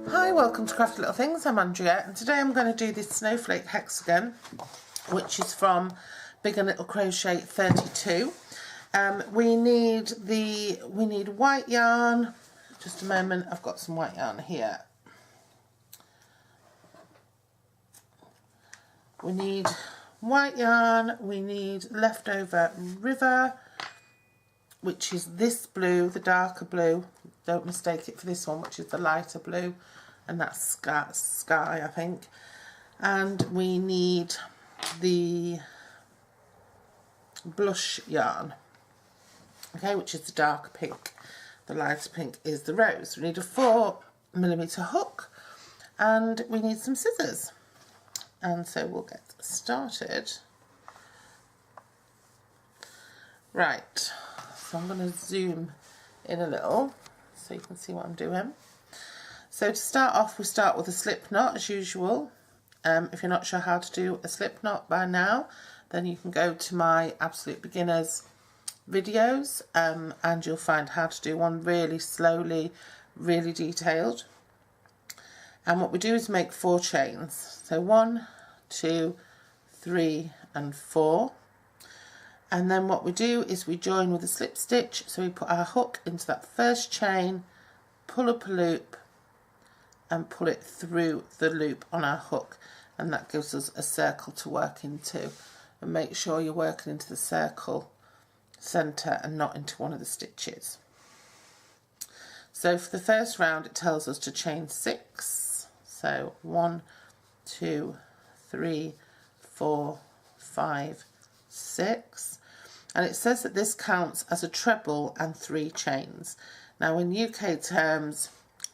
Hi, welcome to Crafty Little Things. I'm Andrea, and today I'm going to do this snowflake hexagon, which is from Big and Little Crochet 32. We need white yarn. Just a moment, I've got some white yarn here. We need white yarn, we need leftover river, which is this blue, the darker blue. Don't mistake it for this one, which is the lighter blue, and that's sky, I think. And we need the blush yarn, okay, which is the darker pink. The lighter pink is the rose. We need a 4mm hook, and we need some scissors. And so we'll get started. Right, so I'm going to zoom in a little so you can see what I'm doing. So to start off, we start with a slip knot as usual. If you're not sure how to do a slip knot by now, then you can go to my Absolute Beginners videos, and you'll find how to do one really slowly, really detailed. And what we do is make 4 chains. So 1, 2, 3 and 4. And then what we do is we join with a slip stitch. So we put our hook into that first chain, pull up a loop and pull it through the loop on our hook, and that gives us a circle to work into. And make sure you're working into the circle centre and not into one of the stitches. So for the first round it tells us to chain 6. So 1, 2, 3, 4, 5, 6. And it says that this counts as a treble and 3 chains. Now in US terms,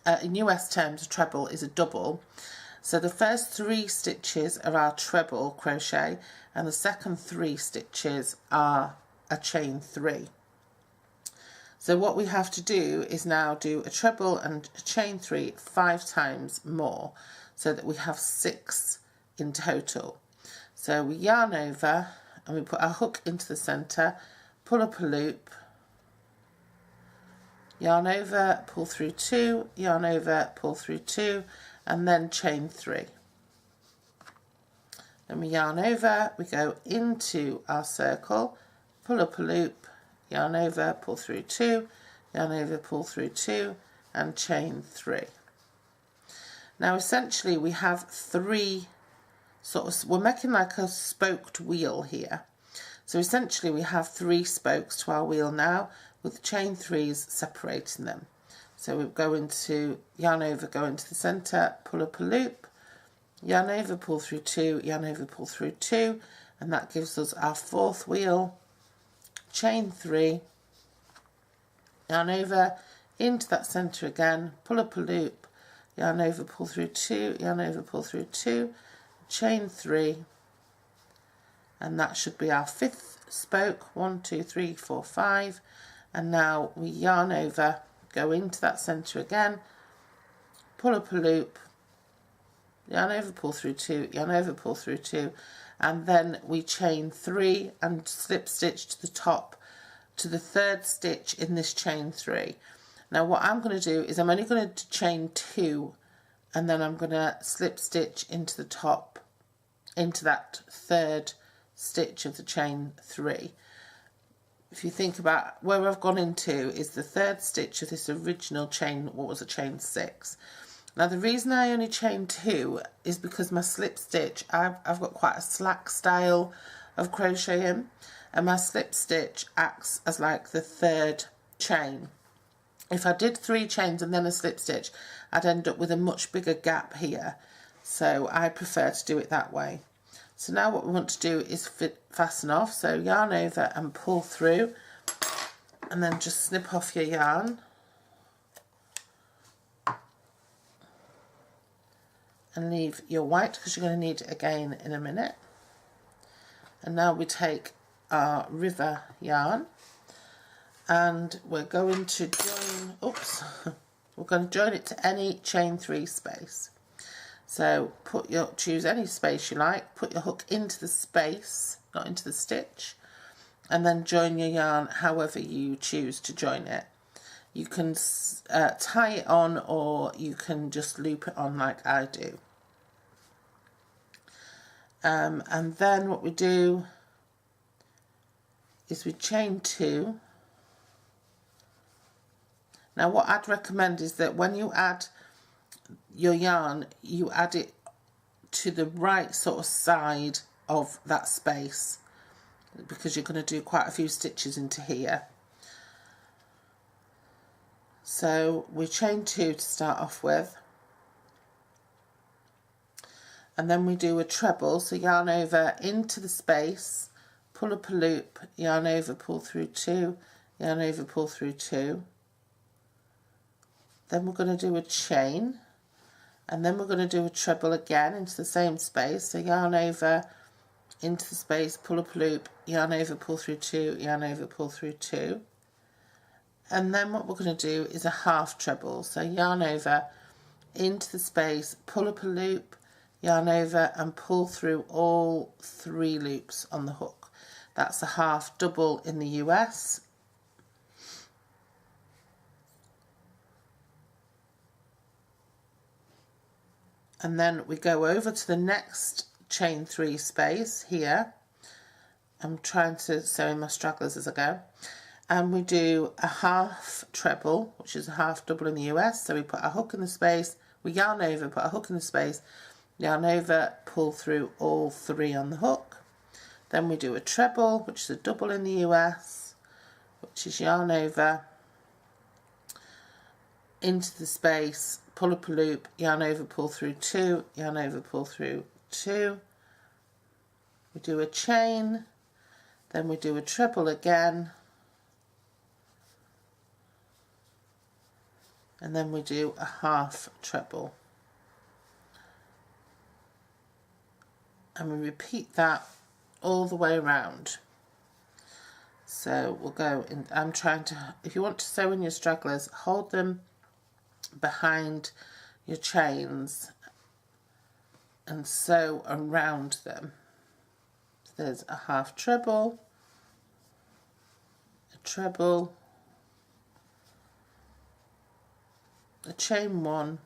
a treble is a double. So the first 3 stitches are our treble crochet, and the second 3 stitches are a chain 3. So what we have to do is now do a treble and a chain 3 5 times more, so that we have 6 in total. So we yarn over and we put our hook into the centre, pull up a loop, yarn over, pull through 2, yarn over, pull through 2, and then chain 3. Then we yarn over, we go into our circle, pull up a loop, yarn over, pull through 2, yarn over, pull through 2, and chain 3. Now essentially we have 3 we're making like a spoked wheel here. So essentially we have 3 spokes to our wheel now, with the chain 3s separating them. So we go into yarn over, go into the centre, pull up a loop, yarn over, pull through 2, yarn over, pull through 2, and that gives us our 4th wheel, chain 3, yarn over, into that centre again, pull up a loop, yarn over, pull through 2, yarn over, pull through 2, chain 3, and that should be our 5th spoke. 1, 2, 3, 4, 5, and now we yarn over, go into that centre again, pull up a loop, yarn over, pull through 2, yarn over, pull through 2, and then we chain 3 and slip stitch to the top to the 3rd stitch in this chain 3. Now what I'm going to do is I'm only going to chain 2, and then I'm going to slip stitch into the top, into that 3rd stitch of the chain 3. If you think about where I've gone into is the 3rd stitch of this original chain, what was a chain 6. Now the reason I only chain 2 is because my slip stitch, I've got quite a slack style of crocheting, and my slip stitch acts as like the 3rd chain. If I did 3 chains and then a slip stitch, I'd end up with a much bigger gap here. So I prefer to do it that way. So now what we want to do is fasten off. So yarn over and pull through, and then just snip off your yarn. And leave your white, because you're going to need it again in a minute. And now we take our river yarn, and we're going to join, we're going to join it to any chain 3 space. So choose any space you like, put your hook into the space, not into the stitch, and then join your yarn however you choose to join it. You can tie it on, or you can just loop it on like I do. And then what we do is we chain 2. Now what I'd recommend is that when you add your yarn, you add it to the right sort of side of that space, because you're going to do quite a few stitches into here. So we chain 2 to start off with, and then we do a treble, so yarn over into the space, pull up a loop, yarn over, pull through 2, yarn over, pull through 2. Then we're going to do a chain, and then we're going to do a treble again into the same space, so yarn over into the space, pull up a loop, yarn over, pull through 2, yarn over, pull through 2. And then what we're going to do is a half treble, so yarn over into the space, pull up a loop, yarn over and pull through all 3 loops on the hook. That's a half double in the US. And then we go over to the next chain 3 space here. I'm trying to sew in my stragglers as I go. And we do a half treble, which is a half double in the US. So we put a hook in the space, we yarn over, put a hook in the space, yarn over, pull through all 3 on the hook. Then we do a treble, which is a double in the US, which is yarn over, into the space, pull up a loop, yarn over, pull through 2, yarn over, pull through 2. We do a chain, then we do a treble again, and then we do a half treble. And we repeat that all the way around. So we'll go in, I'm trying to, if you want to sew in your stragglers, hold them behind your chains and sew around them. So there's a half treble, a treble, a chain 1,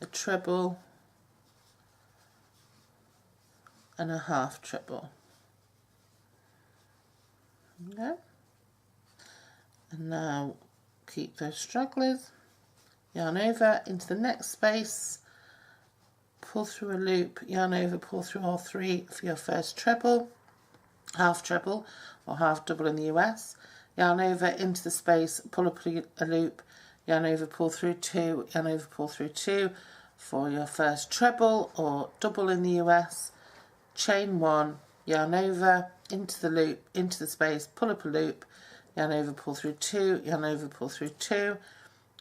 a treble, and a half treble. Okay. And now keep those stragglers, yarn over into the next space, pull through a loop, yarn over, pull through all 3 for your first treble, half treble or half double in the US, yarn over into the space, pull up a loop, yarn over, pull through 2, yarn over, pull through 2 for your first treble or double in the US, chain 1, yarn over into the loop, into the space, pull up a loop, yarn over, pull through 2, yarn over, pull through 2,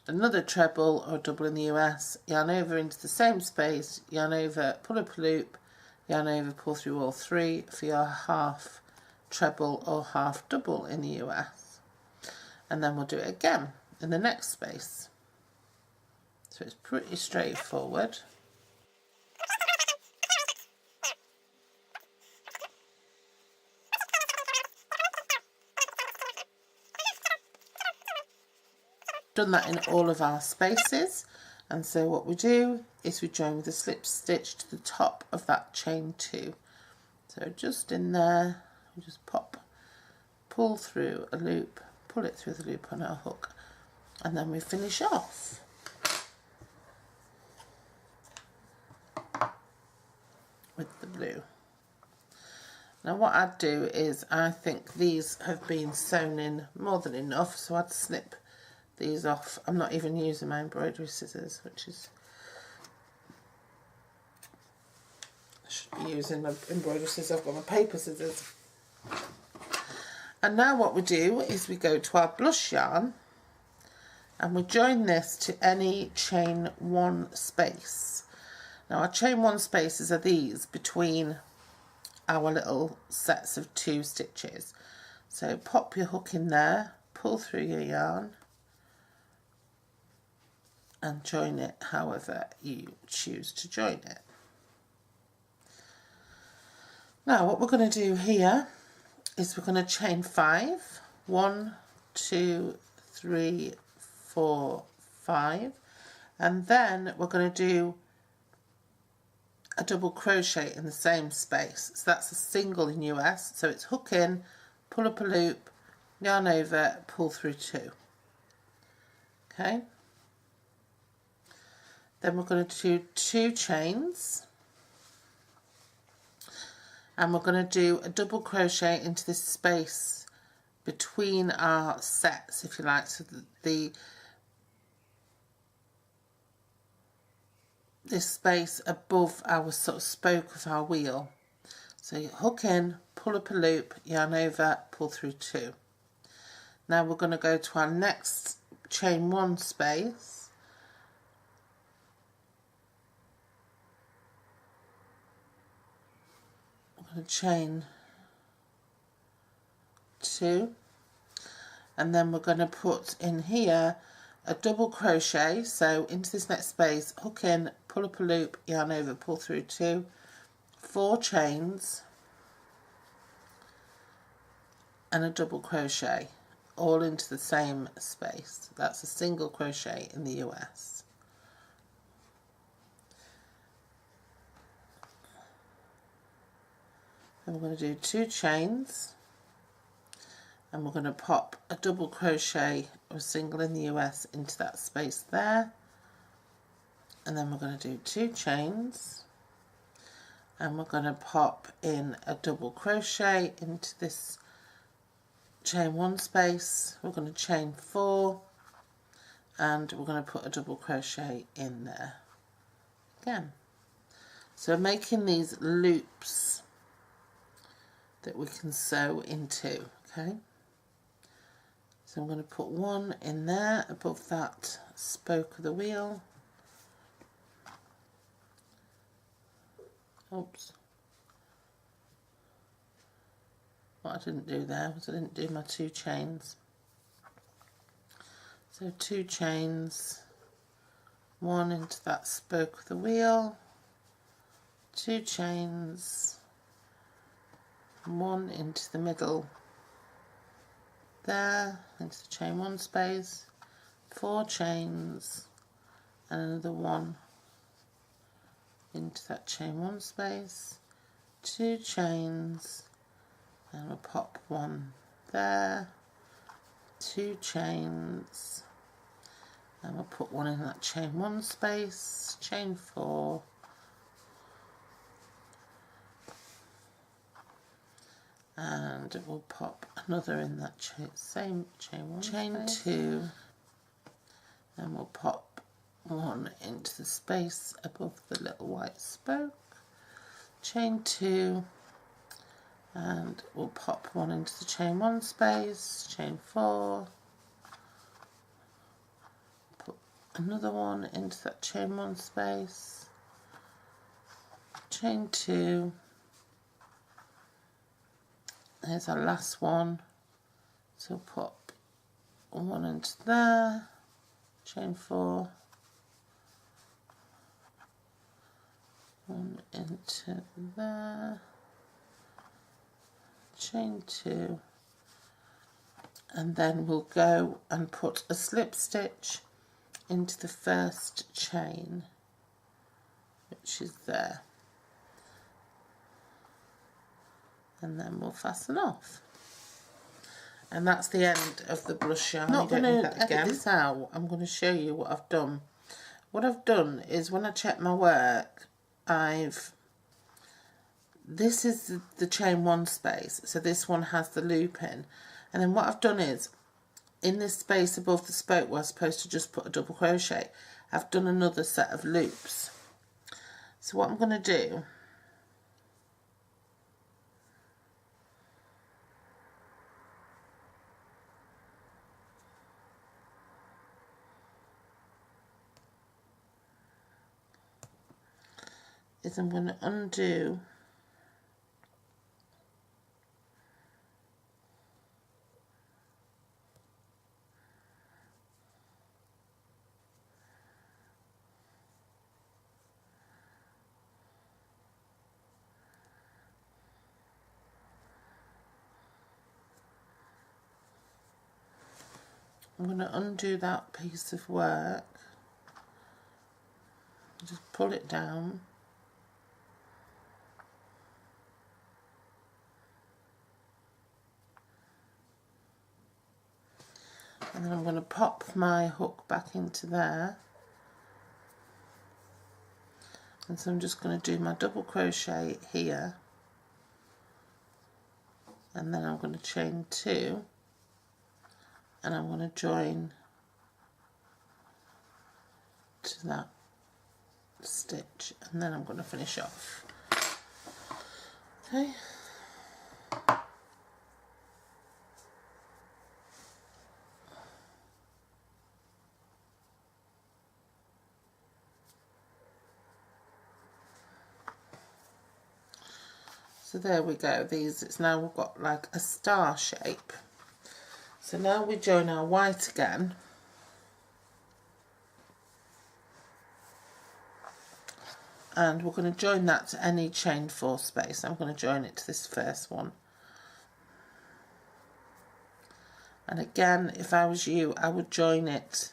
another treble or double in the US, yarn over into the same space, yarn over, pull up a loop, yarn over, pull through all 3 for your half treble or half double in the US. And then we'll do it again in the next space. So it's pretty straightforward. Done that in all of our spaces, and so what we do is we join with a slip stitch to the top of that chain 2. So just in there, we just pull through a loop, pull it through the loop on our hook, and then we finish off. With the blue. Now what I'd do is, I think these have been sewn in more than enough, so I'd snip these off. I'm not even using my embroidery scissors, which is, I should be using my embroidery scissors. I've got my paper scissors. And now what we do is we go to our blush yarn and we join this to any chain 1 space. Now our chain 1 spaces are these between our little sets of 2 stitches. So pop your hook in there, pull through your yarn, and join it however you choose to join it. Now what we're going to do here is we're going to chain 5. 1, 2, 3, 4, 5, and then we're going to do a double crochet in the same space. So that's a single in US. So it's hook in, pull up a loop, yarn over, pull through 2. Okay. Then we're going to do 2 chains, and we're going to do a double crochet into this space between our sets, if you like, so that this space above our sort of spoke of our wheel. So you hook in, pull up a loop, yarn over, pull through 2. Now we're going to go to our next chain 1 space. I'm going to chain 2, and then we're going to put in here a double crochet, so into this next space, hook in, pull up a loop, yarn over, pull through 2, 4 chains and a double crochet, all into the same space. That's a single crochet in the US. And we're going to do 2 chains, and we're going to pop a double crochet or a single in the US into that space there, and then we're going to do 2 chains, and we're going to pop in a double crochet into this chain 1 space. We're going to chain 4, and we're going to put a double crochet in there again. So we're making these loops that we can sew into. Okay, so I'm going to put 1 in there above that spoke of the wheel. Oops. What I didn't do there was I didn't do my 2 chains. So 2 chains, 1 into that spoke of the wheel, 2 chains, 1 into the middle there, into the chain 1 space, 4 chains, and another 1 into that chain 1 space, 2 chains, and we'll pop 1 there, 2 chains, and we'll put 1 in that chain 1 space, chain 4, and we'll pop another in that same chain 1 chain space. 2, and we'll pop 1 into the space above the little white spoke, chain 2, and we'll pop 1 into the chain 1 space, chain 4, put another 1 into that chain 1 space, chain 2, there's our last one, so pop 1 into there, chain 4, 1 into there, chain 2, and then we'll go and put a slip stitch into the first chain, which is there, and then we'll fasten off. And that's the end of the blush yarn. I'm not going to edit this out. I'm going to show you what I've done. What I've done is, when I check my work, this is the chain 1 space, so this one has the loop in, and then what I've done is, in this space above the spoke where I was supposed to just put a double crochet, I've done another set of loops. So what I'm going to do is I'm going to undo I'm going to undo that piece of work, just pull it down, and then I'm going to pop my hook back into there, and so I'm just going to do my double crochet here, and then I'm going to chain 2, and I'm going to join to that stitch, and then I'm going to finish off. Okay. So there we go. It's now we've got like a star shape. So now we join our white again. And we're going to join that to any chain 4 space. I'm going to join it to this first one. And again, if I was you, I would join it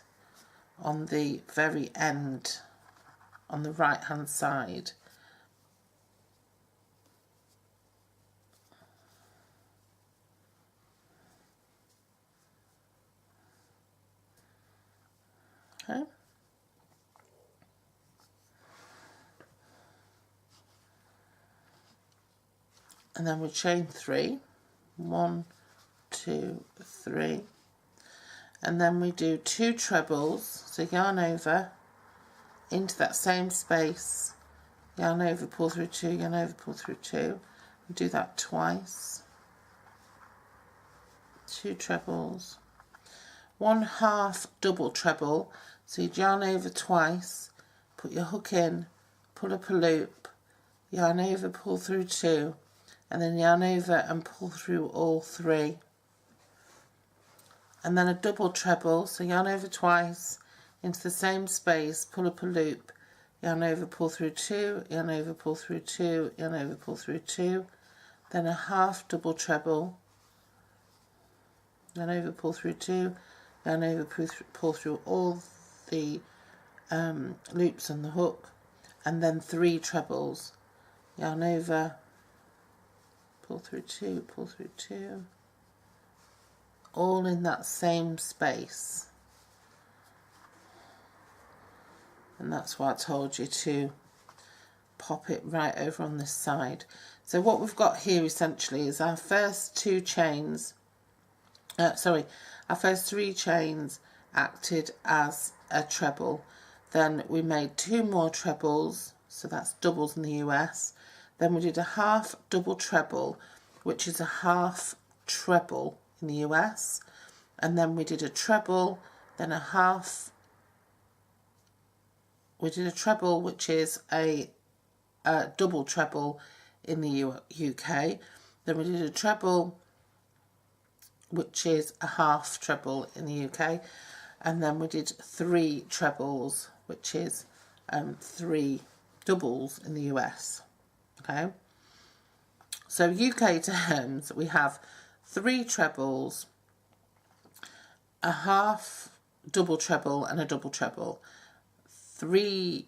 on the very end, on the right hand side. Okay. And then we chain 3, 1, 2, 3, and then we do 2 trebles, so yarn over into that same space, yarn over, pull through 2, yarn over, pull through 2, and do that twice, 2 trebles, 1/2 double treble, so you yarn over twice, put your hook in, pull up a loop, yarn over, pull through 2, and then yarn over and pull through all 3, and then a double treble, so yarn over twice into the same space, pull up a loop, yarn over, pull through 2, yarn over, pull through 2, yarn over, pull through 2, then a 1/2 double treble, yarn over, pull through 2, yarn over, pull through all the loops on the hook, and then 3 trebles, yarn over, pull through 2, pull through 2, all in that same space. And that's why I told you to pop it right over on this side. So what we've got here essentially is our first 2 chains, our first 3 chains acted as a treble. Then we made 2 more trebles, so that's doubles in the US. Then we did a 1/2 double treble, which is a 1/2 treble in the US. And then we did a treble, then a 1/2. We did a treble, which is a double treble in the UK. Then we did a treble, which is a 1/2 treble in the UK. And then we did 3 trebles, which is 3 doubles in the US. Okay, so UK terms, we have 3 trebles, a 1/2 double treble and a double treble. UK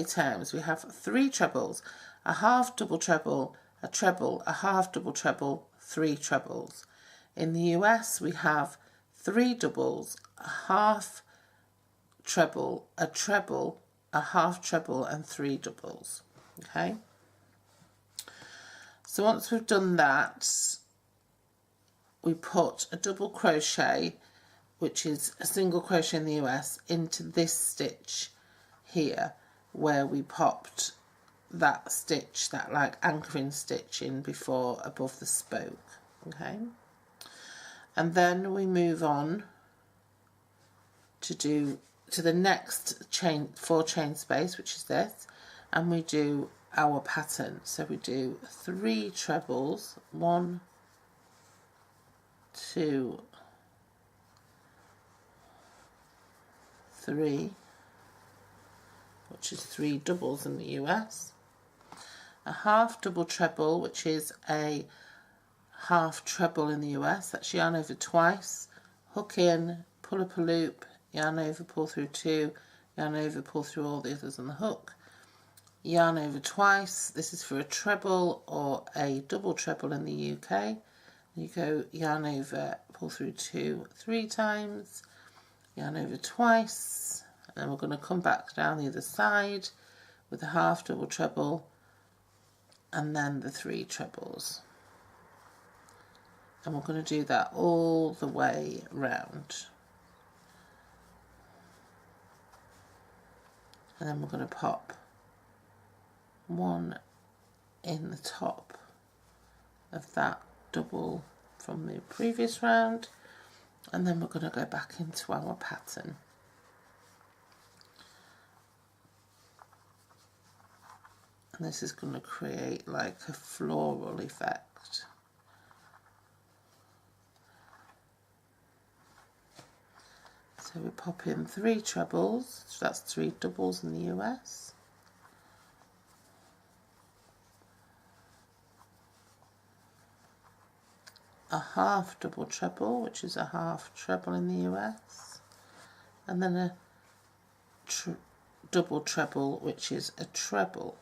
terms, we have 3 trebles, a 1/2 double treble, a treble, a 1/2 double treble, 3 trebles. In the US, we have 3 doubles, a 1/2 treble, a treble, a 1/2 treble, and 3 doubles. Okay, so once we've done that, we put a double crochet, which is a single crochet in the US, into this stitch here, where we popped that stitch, that like anchoring stitch in before above the spoke. Okay, and then we move on to the next 4 chain space, which is this, and we do our pattern. So we do 3 trebles, 1, 2, 3, which is 3 doubles in the US, a 1/2 double treble, which is a half treble in the US. That's yarn over twice, hook in, pull up a loop, yarn over, pull through 2, yarn over, pull through all the others on the hook, yarn over twice. This is for a treble or a double treble in the UK. You go yarn over, pull through 2, 3 times, yarn over twice, and then we're going to come back down the other side with a half double treble and then the 3 trebles. And we're going to do that all the way round. And then we're going to pop 1 in the top of that double from the previous round, and then we're going to go back into our pattern. And this is going to create like a floral effect. So we pop in 3 trebles, so that's 3 doubles in the US. A half double treble, which is a half treble in the US, and then a double treble, which is a treble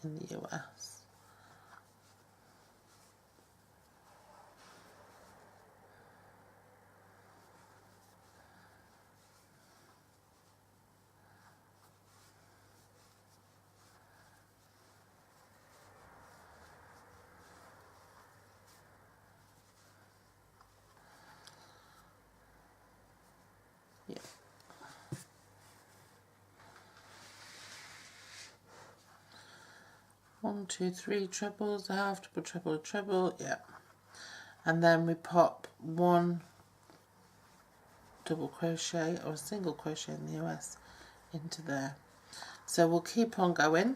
in the US. Yeah. One, two, 3 trebles, a half double treble, a treble, yeah. And then we pop 1 double crochet or a single crochet in the US into there. So we'll keep on going.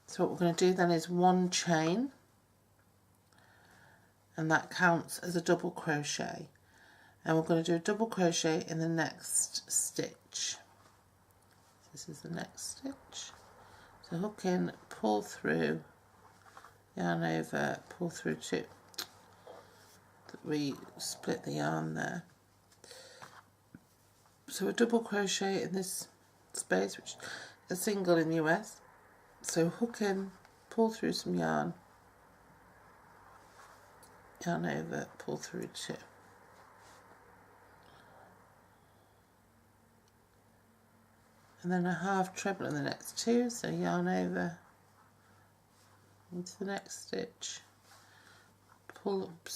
So what we're going to do then is 1 chain, and that counts as a double crochet, and we're going to do a double crochet in the next stitch. This is the next stitch. So hook in, pull through, yarn over, pull through 2. We split the yarn there. So a double crochet in this space, which is a single in the US. So hook in, pull through some yarn, yarn over, pull through 2. And then a half treble in the next 2, so yarn over into the next stitch, pull up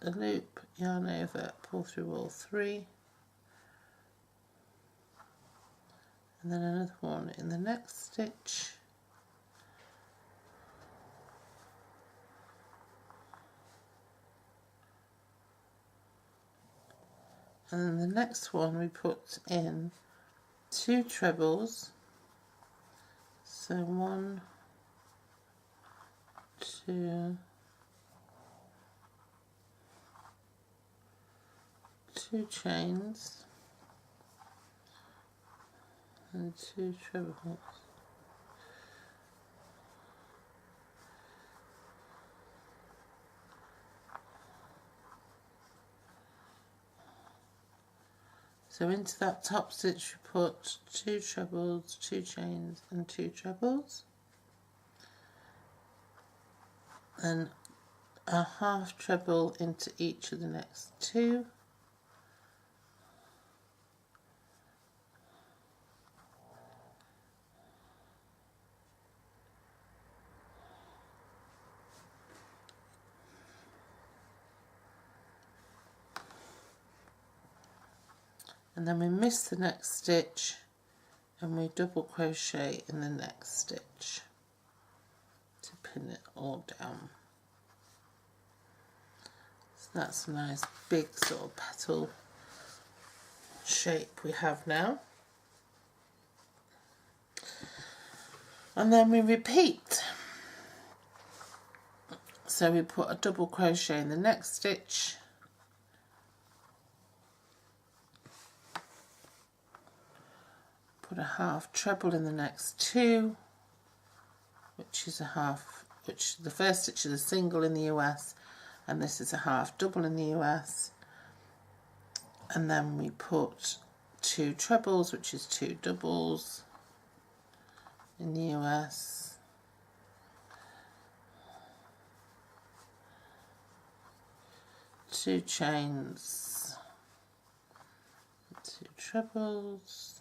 a loop, yarn over, pull through all 3, and then another one in the next stitch, and then the next one we put in 2 trebles, so 1, 2, 2 chains and 2 trebles. So into that top stitch we put 2 trebles, 2 chains and 2 trebles, and a half treble into each of the next 2, and then we miss the next stitch and we double crochet in the next stitch to pin it all down. So that's a nice big sort of petal shape we have now. And then we repeat. So we put a double crochet in the next stitch, put a half treble in the next 2, which is a half which the first stitch is a single in the US, and this is a half double in the US, and then we put 2 trebles, which is 2 doubles in the US, 2 chains, 2 trebles,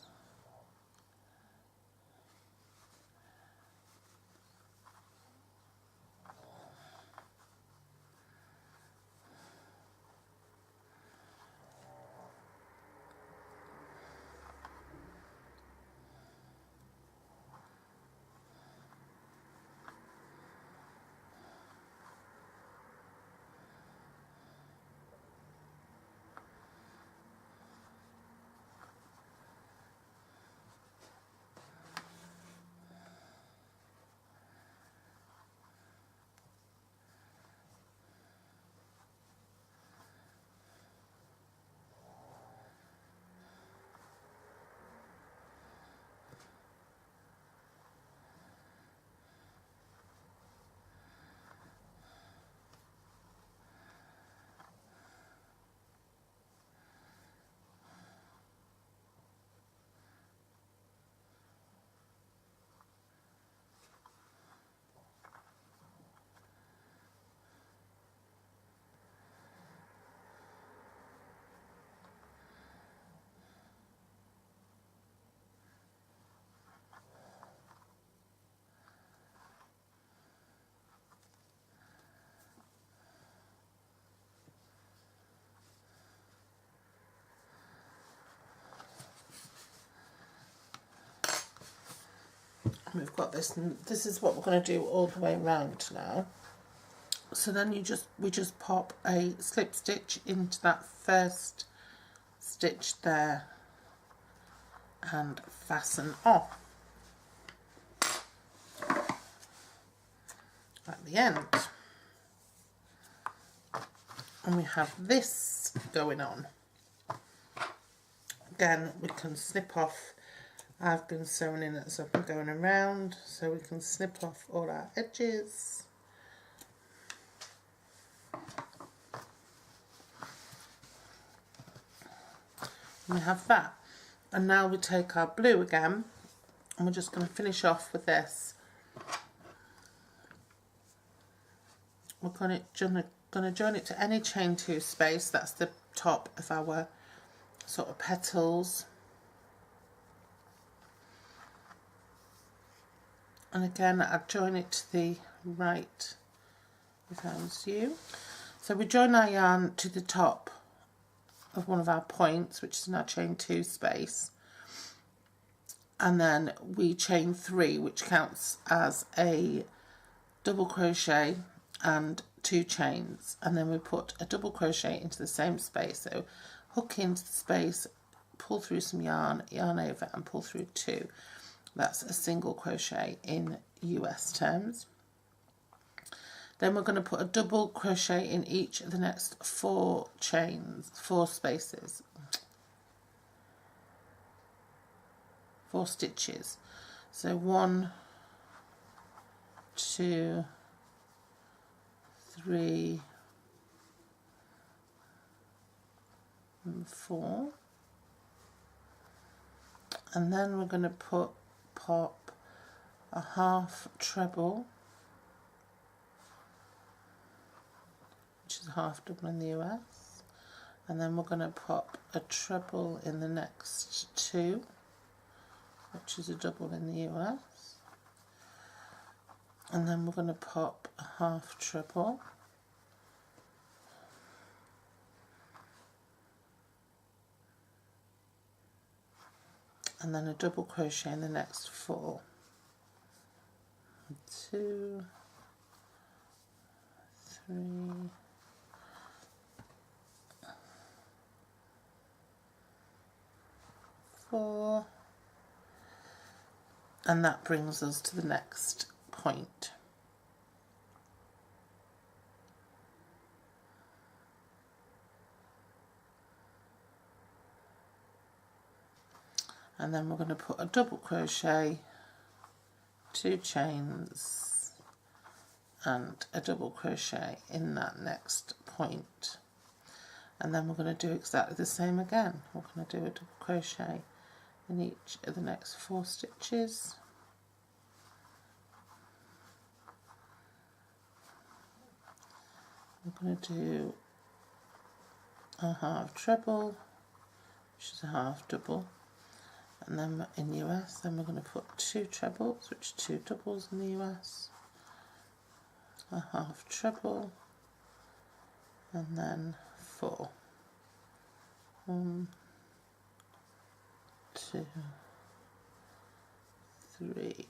we've got this, and this is what we're going to do all the way around now. So then we just pop a slip stitch into that first stitch there and fasten off at the end, and we have this going on. Again, we can snip off. I've been sewing in as I've been going around, so we can snip off all our edges. We have that, and now we take our blue again, and we're just going to finish off with this. We're going to join it to any chain 2 space. That's the top of our sort of petals. And again, I'd join it to the right, if that was you. So we join our yarn to the top of one of our points, which is in our chain 2 space, and then we chain 3, which counts as a double crochet and 2 chains, and then we put a double crochet into the same space. So hook into the space, pull through some yarn, yarn over, and pull through 2. That's a single crochet in US terms. Then we're going to put a double crochet in each of the next 4 chains, 4 spaces, 4 stitches. So 1, 2, 3, and 4. And then we're going to pop a half treble, which is half double in the US, and then we're going to pop a treble in the next 2, which is a double in the US, and then we're going to pop a half treble, and then a double crochet in the next 4. 2, 3, 4, and that brings us to the next point. And then we're going to put a double crochet, 2 chains, and a double crochet in that next point, and then we're going to do exactly the same again. We're going to do a double crochet in each of the next 4 stitches. I'm going to do a half treble, which is a half double, and then in US, then we're going to put 2 trebles, which are 2 doubles in the US, a half treble, and then 4. 1, 2, 3,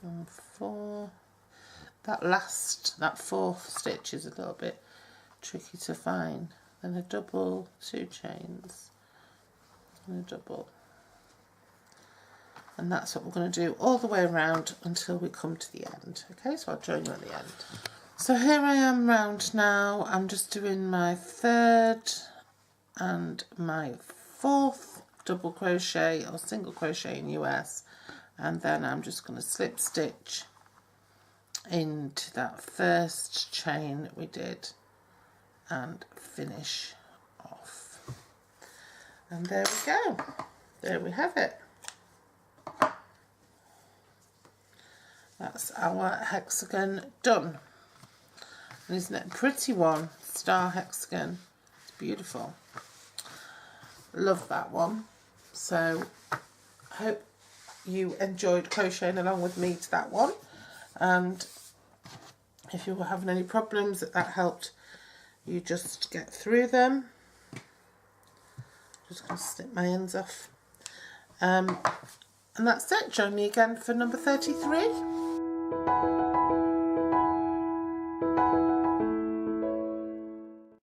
and 4. That 4th stitch is a little bit tricky to find. Then a double, 2 chains, and a double. And that's what we're going to do all the way around until we come to the end. Okay, so I'll join you at the end. So here I am round now. I'm just doing my 3rd and my 4th double crochet or single crochet in US, and then I'm just going to slip stitch into that first chain that we did and finish off. And there we go. There we have it. That's our hexagon done. And isn't it a pretty one? Star hexagon. It's beautiful. Love that one. So I hope you enjoyed crocheting along with me to that one. And if you were having any problems, that helped you just get through them. Just going to snip my ends off. And that's it. Join me again for number 33.